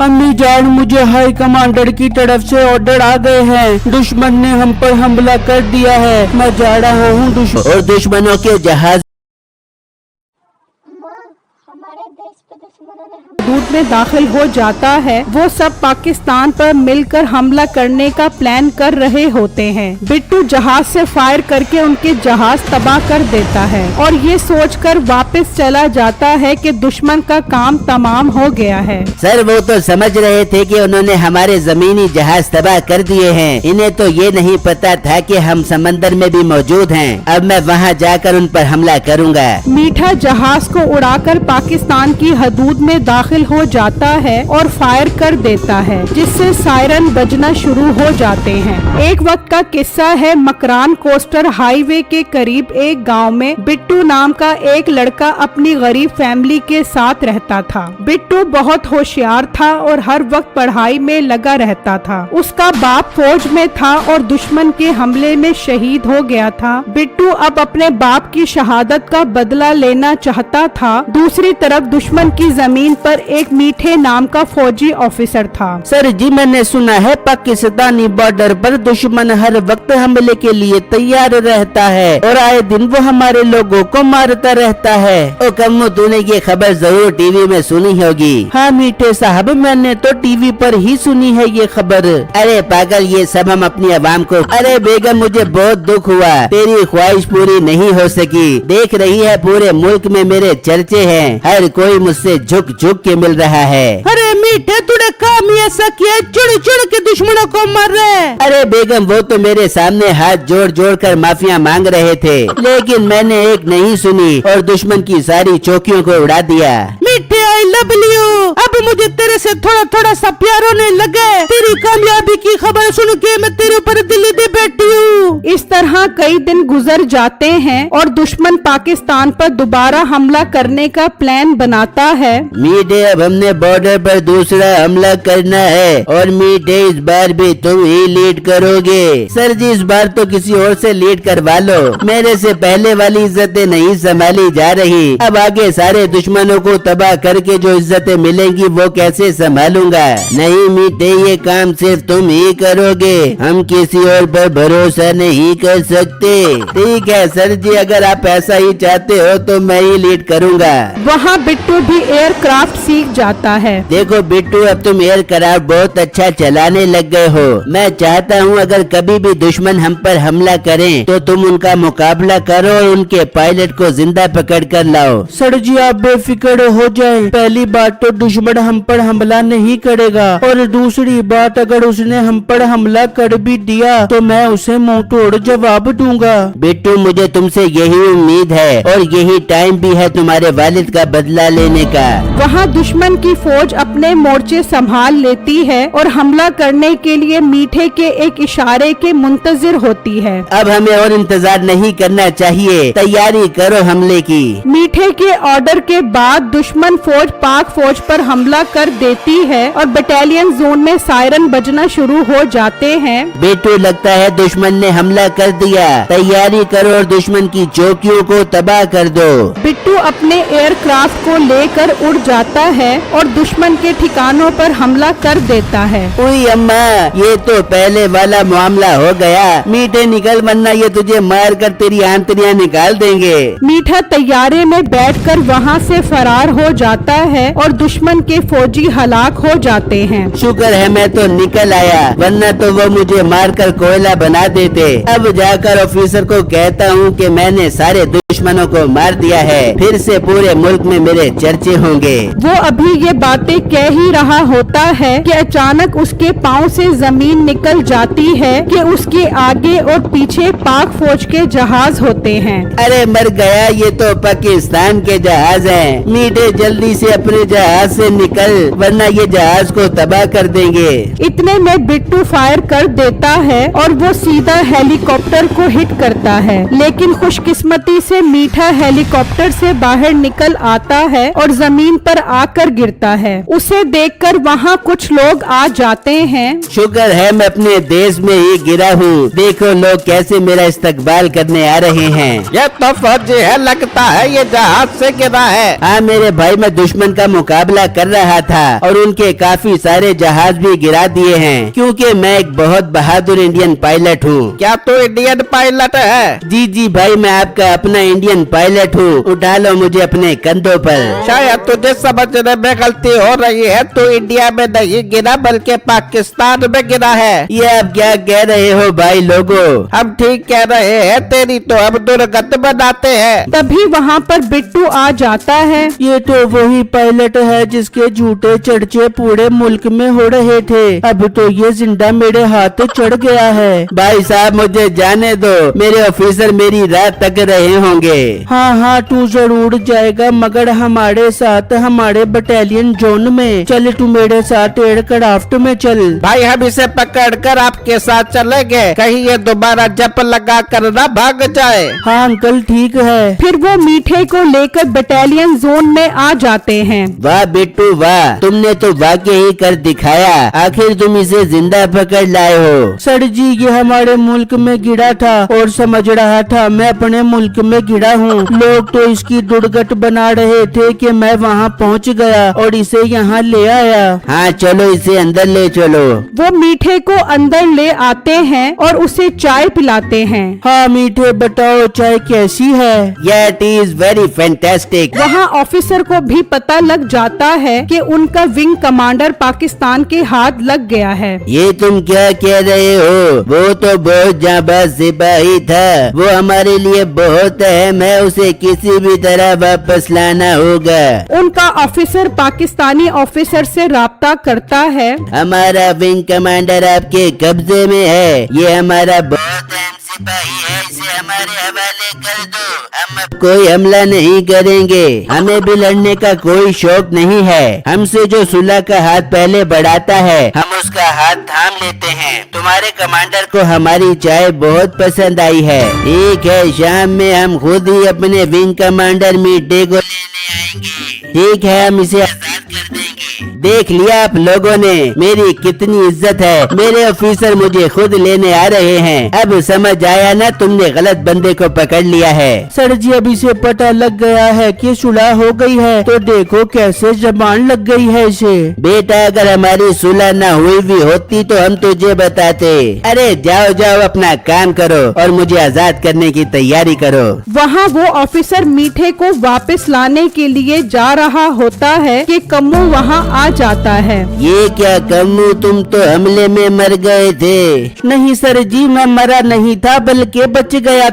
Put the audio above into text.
अम्मी जान, मुझे हाई कमांडर की तरफ से ऑर्डर आ गए हैं। दुश्मन ने हम पर हमला कर दिया है। मैं जा रहा हूँ और दुश्मनों के जहाज हदूद में दाखिल हो जाता है। वो सब पाकिस्तान पर मिलकर हमला करने का प्लान कर रहे होते हैं। बिट्टू जहाज से फायर करके उनके जहाज तबाह कर देता है और ये सोचकर वापस चला जाता है कि दुश्मन का काम तमाम हो गया है। सर, वो तो समझ रहे थे कि उन्होंने हमारे जमीनी जहाज तबाह कर दिए हैं। इन्हें तो ये नहीं पता था कि हम समंदर में भी मौजूद हैं। अब मैं वहाँ जाकर उन पर हमला करूँगा। मीठा जहाज को उड़ाकर पाकिस्तान की हदूद में दाखिल हो जाता है और फायर कर देता है, जिससे सायरन बजना शुरू हो जाते हैं। एक वक्त का किस्सा है, मकरान कोस्टर हाईवे के करीब एक गांव में बिट्टू नाम का एक लड़का अपनी गरीब फैमिली के साथ रहता था। बिट्टू बहुत होशियार था और हर वक्त पढ़ाई में लगा रहता था। उसका बाप फौज में था और दुश्मन के हमले में शहीद हो गया था। बिट्टू अब अपने बाप की शहादत का बदला लेना चाहता था। दूसरी तरफ दुश्मन की जमीन पर एक मीठे नाम का फौजी ऑफिसर था। सर जी, मैंने सुना है पाकिस्तानी बॉर्डर पर दुश्मन हर वक्त हमले के लिए तैयार रहता है और आए दिन वो हमारे लोगों को मारता रहता है। ओ कम्मो, तूने ये खबर जरूर टीवी में सुनी होगी। हाँ मीठे साहब, मैंने तो टीवी पर ही सुनी है ये खबर। अरे पागल, ये सब हम अपनी आवाम को। अरे बेगम, मुझे बहुत दुख हुआ, तेरी ख्वाहिश पूरी नहीं हो सकी। देख रही है पूरे मुल्क में मेरे चर्चे हैं, हर कोई मुझसे झुक झुक के मिल रहा है। अरे मीठे, तूने काम ही ऐसा किया, चुड़ चुड़ के दुश्मनों को मार रहे। अरे बेगम, वो तो मेरे सामने हाथ जोड़ जोड़ कर माफिया मांग रहे थे, लेकिन मैंने एक नहीं सुनी और दुश्मन की सारी चौकियों को उड़ा दिया। मीठे, आई लव यू। अब मुझे तेरे से थोड़ा थोड़ा सा प्यार होने लगा। तेरी कामयाबी की खबर सुन के मैं तेरे ऊपर दिल दे बैठी हूँ। इस तरह कई दिन गुजर जाते हैं और दुश्मन पाकिस्तान पर दोबारा हमला करने का प्लान बनाता है। मीठे, अब हमने बॉर्डर पर दूसरा हमला करना है और मीठे, इस बार भी तुम ही लीड करोगे। सर जी, इस बार तो किसी और से लीड करवा लो, मेरे से पहले वाली इज्जतें नहीं संभाली जा रही। अब आगे सारे दुश्मनों को तबाह करके जो इज्जतें मिलेंगी वो कैसे संभालूंगा। नहीं मीठे, ये काम सिर्फ तुम ही करोगे, हम किसी और पर भरोसा नहीं कर सकते। ठीक है सर जी, अगर आप ऐसा ही चाहते हो तो मैं ही लीड करूँगा। वहाँ बिट्टू भी एयरक्राफ्ट सीख जाता है। देखो बिट्टू, अब तुम एयरक्राफ्ट बहुत अच्छा चलाने लग गए हो। मैं चाहता हूँ अगर कभी भी दुश्मन हम पर हमला करें तो तुम उनका मुकाबला करो और उनके पायलट को जिंदा पकड़ कर लाओ। सर जी, आप बेफिक्र हो जाएं। पहली बात तो दुश्मन हम पर हमला नहीं करेगा और दूसरी बात, अगर उसने हम पर हमला कर भी दिया तो मैं उसे मुंह तोड़ जवाब दूंगा। बिट्टू, मुझे तुमसे यही उम्मीद है और यही टाइम भी है तुम्हारे वालिद का बदला लेने का। वहाँ दुश्मन की फौज अपने मोर्चे संभाल लेती है और हमला करने के लिए मीठे के एक इशारे के मुंतजिर होती है। अब हमें और इंतजार नहीं करना चाहिए, तैयारी करो हमले की। मीठे के ऑर्डर के बाद दुश्मन फौज पाक फौज पर हमला कर देती है और बटालियन जोन में सायरन बजना शुरू हो जाते हैं। बिट्टू, लगता है दुश्मन ने हमला कर दिया, तैयारी करो और दुश्मन की चौकियों को तबाह कर दो। बिट्टू अपने एयरक्राफ्ट को लेकर उड़ जाता है और दुश्मन के ठिकानों पर हमला कर देता है। ओए अम्मा, ये तो पहले वाला मामला हो गया। मीठे निकल, वरना ये तुझे मार कर तेरी आंतरियां निकाल देंगे। मीठा तैयारे में बैठकर वहाँ से फरार हो जाता है और दुश्मन के फौजी हलाक हो जाते हैं। शुक्र है मैं तो निकल आया, वरना तो वो मुझे मारकर कोयला बना देते। अब जाकर ऑफिसर को कहता हूँ कि मैंने सारे दुश्मनों को मार दिया है, फिर से पूरे मुल्क में मेरे चर्चे होंगे। वो अभी ये बातें कह ही रहा होता है कि अचानक उसके पाँव से जमीन निकल जाती है कि उसके आगे और पीछे पाक फौज के जहाज होते हैं। अरे मर गया, ये तो पाकिस्तान के जहाज हैं। मीठे, जल्दी से अपने जहाज से निकल, वरना ये जहाज को तबाह कर देंगे। इतने में बिट्टू फायर कर देता है और वो सीधा हेलीकॉप्टर को हिट करता है, लेकिन खुशकिस्मती से मीठा हेलीकॉप्टर से बाहर निकल आता है और जमीन पर आकर गिरता है। उसे देखकर वहाँ कुछ लोग आ जाते हैं। शुक्र है मैं अपने देश में ही गिरा हूँ, देखो लोग कैसे मेरा इस्तकबाल करने आ रहे हैं। ये तो फौजी है, लगता है ये जहाज से गिरा है। हाँ मेरे भाई, मैं दुश्मन दुश्मन का मुकाबला कर रहा था और उनके काफी सारे जहाज भी गिरा दिए हैं, क्योंकि मैं एक बहुत बहादुर इंडियन पायलट हूँ। क्या तू इंडियन पायलट है? जी जी भाई, मैं आपका अपना इंडियन पायलट हूँ, उठा लो मुझे अपने कंधों पर। शायद तुझे समझने में गलती हो रही है, तू इंडिया में नहीं गिरा बल्कि पाकिस्तान में गिरा है। ये आप क्या कह रहे हो भाई लोगों? हम ठीक कह रहे हैं, तेरी तो हम दुर्गत बनाते हैं। तभी वहाँ पर बिट्टू आ जाता है। ये तो वही पायलट है जिसके झूठे चर्चे पूरे मुल्क में हो रहे थे। अब तो ये जिंदा मेरे हाथ चढ़ गया है। भाई साहब मुझे जाने दो, मेरे ऑफिसर मेरी राह तक रहे होंगे। हाँ हाँ, तू जरूर जाएगा, मगर हमारे साथ हमारे बटालियन जोन में। चल तू मेरे साथ एयरक्राफ्ट में चल। भाई हम इसे पकड़कर आपके साथ चलेंगे, कहीं ये दोबारा जप लगा कर ना भाग जाए। हाँ अंकल ठीक है। फिर वो मीठे को लेकर बटालियन जोन में आ जाते हैं। वाह बिट्टू वाह, तुमने तो वाकई ही कर दिखाया, आखिर तुम इसे जिंदा पकड़ लाए हो। सर जी ये हमारे मुल्क में गिरा था और समझ रहा था मैं अपने मुल्क में गिरा हूँ। लोग तो इसकी दुर्गत बना रहे थे कि मैं वहाँ पहुँच गया और इसे यहाँ ले आया। हाँ चलो इसे अंदर ले चलो। वो मीठे को अंदर ले आते हैं और उसे चाय पिलाते हैं। हाँ मीठे बताओ चाय कैसी है? It is very fantastic. वहाँ ऑफिसर को भी पता लग जाता है कि उनका विंग कमांडर पाकिस्तान के हाथ लग गया है। ये तुम क्या कह रहे हो? वो तो बहुत जाबाज सिपाही था, वो हमारे लिए बहुत अहम है, उसे किसी भी तरह वापस लाना होगा। उनका ऑफिसर पाकिस्तानी ऑफिसर से राब्ता करता है। हमारा विंग कमांडर आपके कब्जे में है, ये हमारा बहुत अहम सिपाही है, इसे हमारे हवाले कर दो। हम अब कोई हमला नहीं करेंगे, हमें भी लड़ने का कोई शौक नहीं है। हमसे जो सुलह का हाथ पहले बढ़ाता है हम उसका हाथ थाम लेते हैं। तुम्हारे कमांडर को हमारी चाय बहुत पसंद आई है। ठीक है, शाम में हम खुद ही अपने विंग कमांडर मीठे को लेने आएंगे। ठीक है, हम इसे आजाद कर देंगे। देख लिया आप लोगों ने मेरी कितनी इज्जत है, मेरे ऑफिसर मुझे खुद लेने आ रहे हैं। अब समझ आया ना, तुमने गलत बंदे को पकड़ लिया है। सर जी अभी से पता लग गया है कि सुलह हो गई है, तो देखो कैसे जबान लग गई है इसे। बेटा अगर हमारी सुलह न हुई भी होती तो हम तुझे बताते। अरे जाओ जाओ अपना काम करो और मुझे आजाद करने की तैयारी करो। वहाँ वो ऑफिसर मीठे को वापस लाने के लिए जा रहा होता है कि कम्मू वहाँ आ जाता है। ये क्या कम्मू, तुम तो हमले में मर गए थे। नहीं सर जी, मैं मरा नहीं था बल्कि बच गया